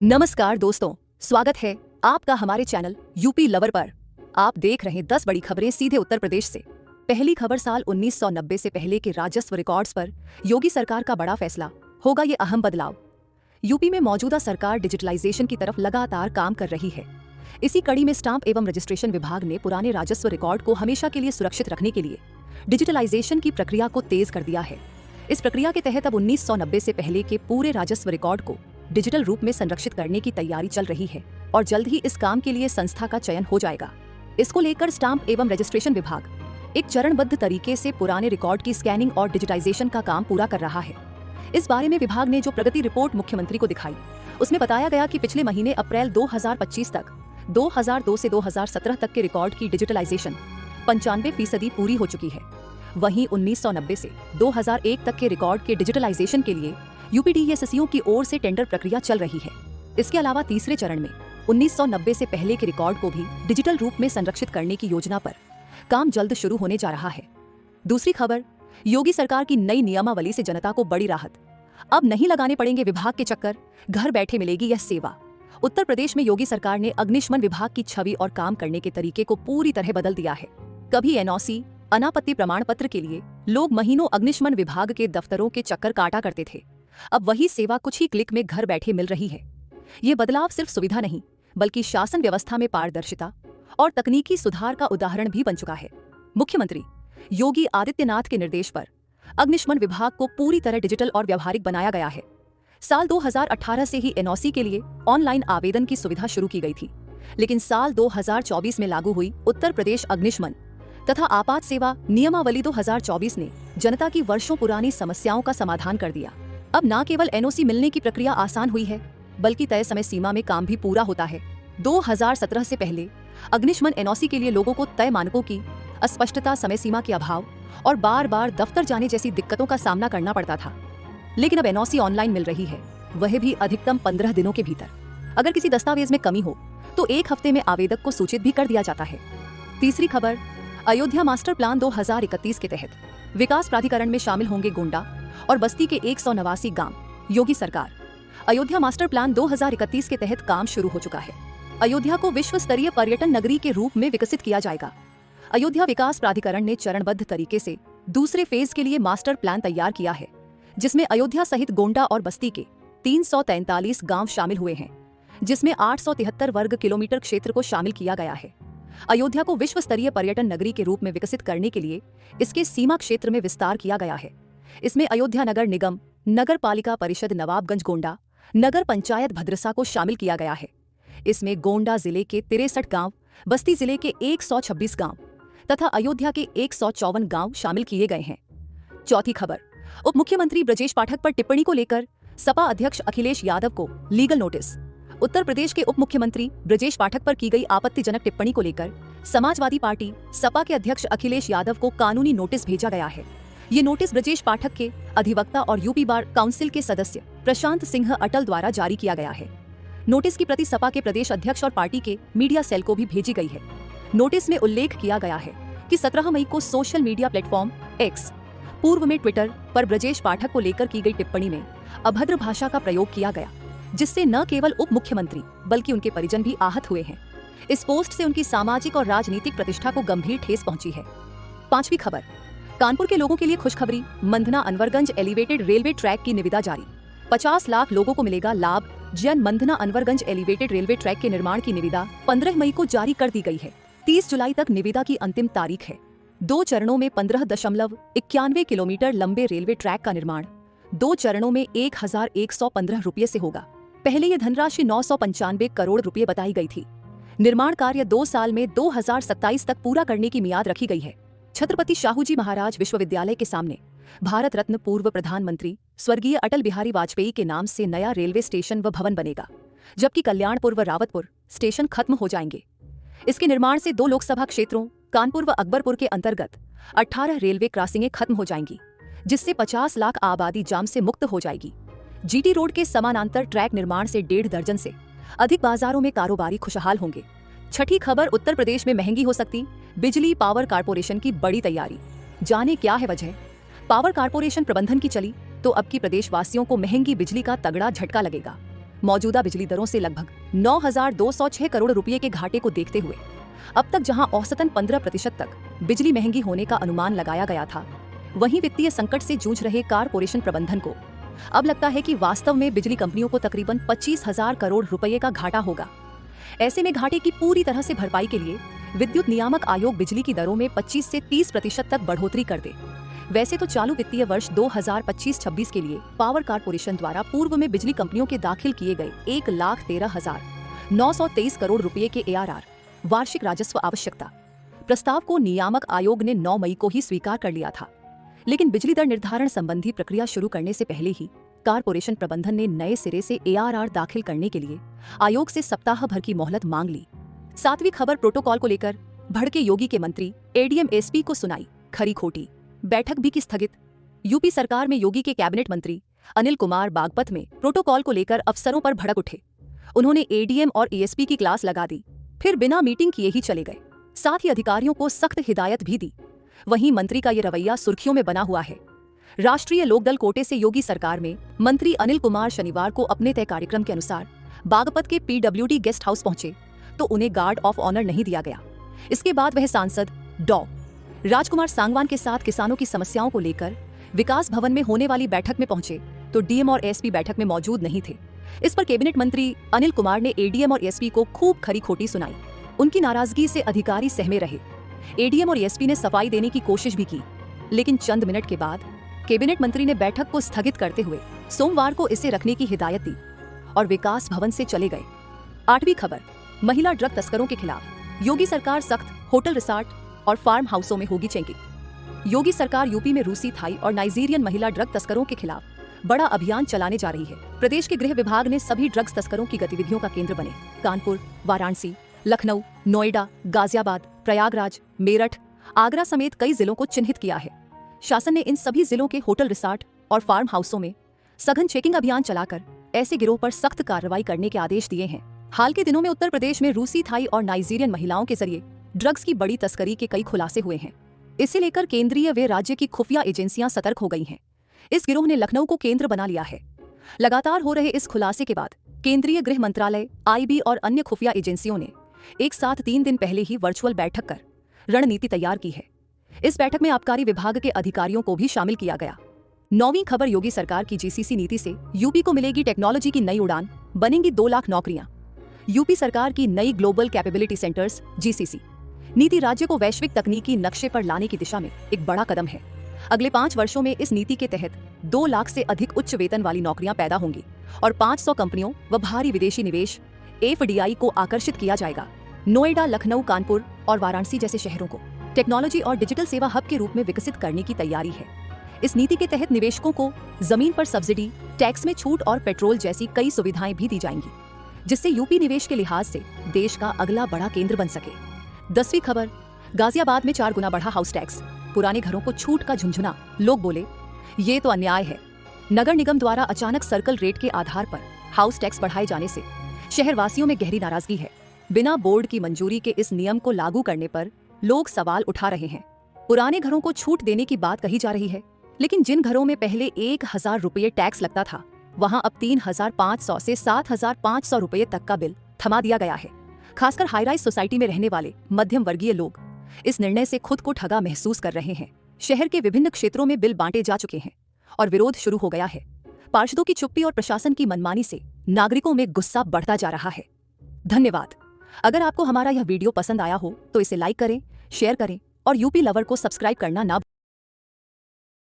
नमस्कार दोस्तों, स्वागत है आपका हमारे चैनल यूपी लवर पर। आप देख रहे हैं 10 बड़ी खबरें सीधे उत्तर प्रदेश से। पहली खबर, साल 1990 से पहले के राजस्व रिकॉर्ड्स पर योगी सरकार का बड़ा फैसला, होगा ये अहम बदलाव। यूपी में मौजूदा सरकार डिजिटलाइजेशन की तरफ लगातार काम कर रही है। इसी कड़ी में स्टाम्प एवं रजिस्ट्रेशन विभाग ने पुराने राजस्व रिकॉर्ड को हमेशा के लिए सुरक्षित रखने के लिए डिजिटलाइजेशन की प्रक्रिया को तेज कर दिया है। इस प्रक्रिया के तहत अब 1990 से पहले के पूरे राजस्व रिकॉर्ड को डिजिटल रूप में संरक्षित करने की तैयारी चल रही है और जल्द ही इस काम के लिए संस्था का चयन हो जाएगा। इसको लेकर स्टाम्प एवं रजिस्ट्रेशन विभाग एक चरणबद्ध तरीके से पुराने रिकॉर्ड की स्कैनिंग और डिजिटाइजेशन का काम पूरा कर रहा है। इस बारे में विभाग ने जो प्रगति रिपोर्ट मुख्यमंत्री को दिखाई, उसमें बताया गया कि पिछले महीने अप्रैल 2025 तक 2002 से 2017 तक के रिकॉर्ड की डिजिटलाइजेशन 95% पूरी हो चुकी है। वहीं 1990 से 2001 तक के रिकॉर्ड के डिजिटलाइजेशन के लिए यूपीडीएससीओ की ओर से टेंडर प्रक्रिया चल रही है। इसके अलावा तीसरे चरण में 1990 से पहले के रिकॉर्ड को भी डिजिटल रूप में संरक्षित करने की योजना पर काम जल्द शुरू होने जा रहा है। दूसरी खबर, योगी सरकार की नई नियमावली से जनता को बड़ी राहत। अब नहीं लगाने पड़ेंगे विभाग के चक्कर, घर बैठे मिलेगी यह सेवा। उत्तर प्रदेश में योगी सरकार ने अग्निशमन विभाग की छवि और काम करने के तरीके को पूरी तरह बदल दिया है। कभी एनओसी अनापत्ति प्रमाण पत्र के लिए लोग महीनों अग्निशमन विभाग के दफ्तरों के चक्कर काटा करते थे। अब वही सेवा कुछ ही क्लिक में घर बैठे मिल रही है। ये बदलाव सिर्फ सुविधा नहीं, बल्कि शासन व्यवस्था में पारदर्शिता और तकनीकी सुधार का उदाहरण भी बन चुका है। मुख्यमंत्री योगी आदित्यनाथ के निर्देश पर अग्निशमन विभाग को पूरी तरह डिजिटल और व्यावहारिक बनाया गया है। साल 2018 से ही एनओसी के लिए ऑनलाइन आवेदन की सुविधा शुरू की गई थी, लेकिन साल 2024 में लागू हुई उत्तर प्रदेश अग्निशमन तथा आपात सेवा नियमावली 2024 ने जनता की वर्षों पुरानी समस्याओं का समाधान कर दिया। अब न केवल एनओसी मिलने की प्रक्रिया आसान हुई है, बल्कि तय समय सीमा में काम भी पूरा होता है। 2017 से पहले अग्निशमन एनओसी के लिए लोगों को तय मानकों की अस्पष्टता, समय सीमा के अभाव और बार बार दफ्तर जाने जैसी दिक्कतों का सामना करना पड़ता था। लेकिन अब एनओसी ऑनलाइन मिल रही है, वह भी अधिकतम 15 दिनों के भीतर। अगर किसी दस्तावेज में कमी हो तो 1 हफ्ते में आवेदक को सूचित भी कर दिया जाता है। तीसरी खबर, अयोध्या मास्टर प्लान 2031 के तहत विकास प्राधिकरण में शामिल होंगे गोंडा और बस्ती के 189 गांव। योगी सरकार अयोध्या मास्टर प्लान 2031 के तहत काम शुरू हो चुका है। अयोध्या को विश्व स्तरीय पर्यटन नगरी के रूप में विकसित किया जाएगा। अयोध्या विकास प्राधिकरण ने चरणबद्ध तरीके से दूसरे फेज के लिए मास्टर प्लान तैयार किया है, जिसमें अयोध्या सहित गोंडा और बस्ती के 343 गांव शामिल हुए हैं, जिसमें 873 वर्ग किलोमीटर क्षेत्र को शामिल किया गया है। अयोध्या को विश्व स्तरीय पर्यटन नगरी के रूप में विकसित करने के लिए इसके सीमा क्षेत्र में विस्तार किया गया है। इसमें अयोध्या नगर निगम, नगर पालिका परिषद नवाबगंज गोंडा, नगर पंचायत भद्रसा को शामिल किया गया है। इसमें गोंडा जिले के 63 गांव, बस्ती जिले के 126 गांव तथा अयोध्या के 154 गांव शामिल किए गए हैं। चौथी खबर, उप मुख्यमंत्री ब्रजेश पाठक पर टिप्पणी को लेकर सपा अध्यक्ष अखिलेश यादव को लीगल नोटिस। उत्तर प्रदेश के उप मुख्यमंत्री ब्रजेश पाठक पर की गई आपत्तिजनक टिप्पणी को लेकर समाजवादी पार्टी सपा के अध्यक्ष अखिलेश यादव को कानूनी नोटिस भेजा गया है। ये नोटिस ब्रजेश पाठक के अधिवक्ता और यूपी बार काउंसिल के सदस्य प्रशांत सिंह अटल द्वारा जारी किया गया है। नोटिस की प्रति सपा के प्रदेश अध्यक्ष और पार्टी के मीडिया सेल को भी भेजी गई है। नोटिस में उल्लेख किया गया है कि 17 मई को सोशल मीडिया प्लेटफॉर्म एक्स, पूर्व में ट्विटर, पर ब्रजेश पाठक को लेकर की गई टिप्पणी में अभद्र भाषा का प्रयोग किया गया, जिससे न केवल उप मुख्यमंत्री बल्कि उनके परिजन भी आहत हुए हैं। इस पोस्ट से उनकी सामाजिक और राजनीतिक प्रतिष्ठा को गंभीर ठेस पहुंची है। पांचवी खबर, कानपुर के लोगों के लिए खुशखबरी, Mandhana Anwarganj elevated railway track की निविदा जारी। 50 लाख लोगों को मिलेगा लाभ। जन Mandhana Anwarganj elevated railway track के निर्माण की निविदा 15 मई को जारी कर दी गई है। 30 जुलाई तक निविदा की अंतिम तारीख है। 2 चरणों में 15.91 किलोमीटर लंबे रेलवे ट्रैक का निर्माण 2 चरणों में 1115 रुपये से होगा। पहले ये धनराशि 995 करोड़ रुपए बताई गई थी। निर्माण कार्य 2 साल में 2027 तक पूरा करने की मियाद रखी गई है। छत्रपति शाहूजी महाराज विश्वविद्यालय के सामने भारत रत्न पूर्व प्रधानमंत्री स्वर्गीय अटल बिहारी वाजपेयी के नाम से नया रेलवे स्टेशन व भवन बनेगा, जबकि कल्याणपुर व रावतपुर स्टेशन खत्म हो जाएंगे। इसके निर्माण से 2 लोकसभा क्षेत्रों कानपुर व अकबरपुर के अंतर्गत 18 रेलवे क्रॉसिंगें खत्म हो जाएंगी, जिससे 50 लाख आबादी जाम से मुक्त हो जाएगी। जीटी रोड के समानांतर ट्रैक निर्माण से 1.5 दर्जन से अधिक बाजारों में कारोबारी खुशहाल होंगे। छठी खबर, उत्तर प्रदेश में महंगी हो सकती बिजली। पावर कारपोरेशन की बड़ी तैयारी, जाने क्या है वजह। पावर कारपोरेशन प्रबंधन की चली तो अब की प्रदेशवासियों को महंगी बिजली का तगड़ा झटका लगेगा। मौजूदा बिजली दरों से लगभग 9,206 करोड़ रुपए के घाटे को देखते हुए अब तक जहां औसतन 15% तक बिजली महंगी होने का अनुमान लगाया गया था, वहीं वित्तीय संकट से जूझ रहे कारपोरेशन प्रबंधन को अब लगता है कि वास्तव में बिजली कंपनियों को तकरीबन 25,000 करोड़ रुपए का घाटा होगा। ऐसे में घाटे की पूरी तरह से भरपाई के लिए विद्युत नियामक आयोग बिजली की दरों में 25 से 30% तक बढ़ोतरी कर दे। वैसे तो चालू वित्तीय वर्ष 2025-26 के लिए पावर कारपोरेशन द्वारा पूर्व में बिजली कंपनियों के दाखिल किए गए 1,13,923 करोड़ रुपए के ARR वार्षिक राजस्व आवश्यकता प्रस्ताव को नियामक आयोग ने 9 मई को ही स्वीकार कर लिया था। लेकिन बिजली दर निर्धारण संबंधी प्रक्रिया शुरू करने से पहले ही कारपोरेशन प्रबंधन ने नए सिरे से ARR दाखिल करने के लिए आयोग से सप्ताह भर की मोहलत मांग ली। 7वीं खबर प्रोटोकॉल को लेकर भड़के योगी के मंत्री ADM SP को सुनाई खरी खोटी, बैठक भी की स्थगित। यूपी सरकार में योगी के कैबिनेट मंत्री अनिल कुमार बागपत में प्रोटोकॉल को लेकर अफसरों पर भड़क उठे। उन्होंने ADM और ASP की क्लास लगा दी, फिर बिना मीटिंग किए ही चले गए। साथ ही अधिकारियों को सख्त हिदायत भी दी। वहीं मंत्री का ये रवैया सुर्खियों में बना हुआ है। राष्ट्रीय लोकदल कोटे से योगी सरकार में मंत्री अनिल कुमार शनिवार को अपने तय कार्यक्रम के अनुसार बागपत के PWD गेस्ट हाउस पहुंचे तो उन्हें गार्ड ऑफ ऑनर नहीं दिया गया। इसके बाद वह सांसद डॉ राजकुमार सांगवान के साथ किसानों की समस्याओं को लेकर विकास भवन में होने वाली बैठक में पहुंचे तो DM और SP बैठक में मौजूद नहीं थे। इस पर कैबिनेट मंत्री अनिल कुमार ने ADM और SP को खूब खरी खोटी सुनाई। उनकी नाराजगी से अधिकारी सहमे रहे। ADM और SP ने सफाई देने की कोशिश भी की, लेकिन चंद मिनट के बाद कैबिनेट मंत्री ने बैठक को स्थगित करते हुए सोमवार को इसे रखने की हिदायत दी और विकास भवन से चले गए। 8वीं खबर महिला ड्रग तस्करों के खिलाफ योगी सरकार सख्त, होटल रिसॉर्ट और फार्म हाउसों में होगी चेकिंग। योगी सरकार यूपी में रूसी, थाई और नाइजीरियन महिला ड्रग तस्करों के खिलाफ बड़ा अभियान चलाने जा रही है। प्रदेश के गृह विभाग ने सभी ड्रग्स तस्करों की गतिविधियों का केंद्र बने कानपुर, वाराणसी, लखनऊ, नोएडा, गाजियाबाद, प्रयागराज, मेरठ, आगरा समेत कई जिलों को चिन्हित किया है। शासन ने इन सभी जिलों के होटल रिसॉर्ट और फार्म हाउसों में सघन चेकिंग अभियान चलाकर ऐसे गिरोह पर सख्त कार्रवाई करने के आदेश दिए हैं। हाल के दिनों में उत्तर प्रदेश में रूसी, थाई और नाइजीरियन महिलाओं के जरिए ड्रग्स की बड़ी तस्करी के कई खुलासे हुए हैं। इसे लेकर केंद्रीय व राज्य की खुफिया एजेंसियां सतर्क हो गई हैं। इस गिरोह ने लखनऊ को केंद्र बना लिया है। लगातार हो रहे इस खुलासे के बाद केंद्रीय गृह मंत्रालय, IB और अन्य खुफिया एजेंसियों ने एक साथ 3 दिन पहले ही वर्चुअल बैठक कर रणनीति तैयार की है। इस बैठक में आबकारी विभाग के अधिकारियों को भी शामिल किया गया। 9वीं खबर योगी सरकार की GCC नीति से यूपी को मिलेगी टेक्नोलॉजी की नई उड़ान, बनेंगी 2 लाख नौकरियां। यूपी सरकार की नई ग्लोबल कैपेबिलिटी सेंटर्स GCC नीति राज्य को वैश्विक तकनीकी नक्शे पर लाने की दिशा में एक बड़ा कदम है। अगले 5 वर्षों में इस नीति के तहत 2 लाख से अधिक उच्च वेतन वाली नौकरियां पैदा होंगी और 500 कंपनियों व भारी विदेशी निवेश FDI को आकर्षित किया जाएगा। नोएडा, लखनऊ, कानपुर और वाराणसी जैसे शहरों को टेक्नोलॉजी और डिजिटल सेवा हब के रूप में विकसित करने की तैयारी है। इस नीति के तहत निवेशकों को जमीन पर सब्सिडी, टैक्स में छूट और पेट्रोल जैसी कई सुविधाएं भी दी जाएंगी, जिससे यूपी निवेश के लिहाज से देश का अगला बड़ा केंद्र बन सके। 10वीं खबर गाजियाबाद में 4 गुना बढ़ा हाउस टैक्स, पुराने घरों को छूट का झुंझुना। लोग बोले ये तो अन्याय है। नगर निगम द्वारा अचानक सर्कल रेट के आधार पर हाउस टैक्स बढ़ाए जाने से शहरवासियों में गहरी नाराजगी है। बिना बोर्ड की मंजूरी के इस नियम को लागू करने पर लोग सवाल उठा रहे हैं। पुराने घरों को छूट देने की बात कही जा रही है, लेकिन जिन घरों में पहले 1,000 रुपये टैक्स लगता था, वहां अब 3,500 से 7,500 रुपये तक का बिल थमा दिया गया है। खासकर हाई राइज सोसाइटी में रहने वाले मध्यम वर्गीय लोग इस निर्णय से खुद को ठगा महसूस कर रहे हैं। शहर के विभिन्न क्षेत्रों में बिल बांटे जा चुके हैं और विरोध शुरू हो गया है। पार्षदों की चुप्पी और प्रशासन की मनमानी से नागरिकों में गुस्सा बढ़ता जा रहा है। धन्यवाद। अगर आपको हमारा यह वीडियो पसंद आया हो तो इसे लाइक करें, शेयर करें और यूपी लवर को सब्सक्राइब करना ना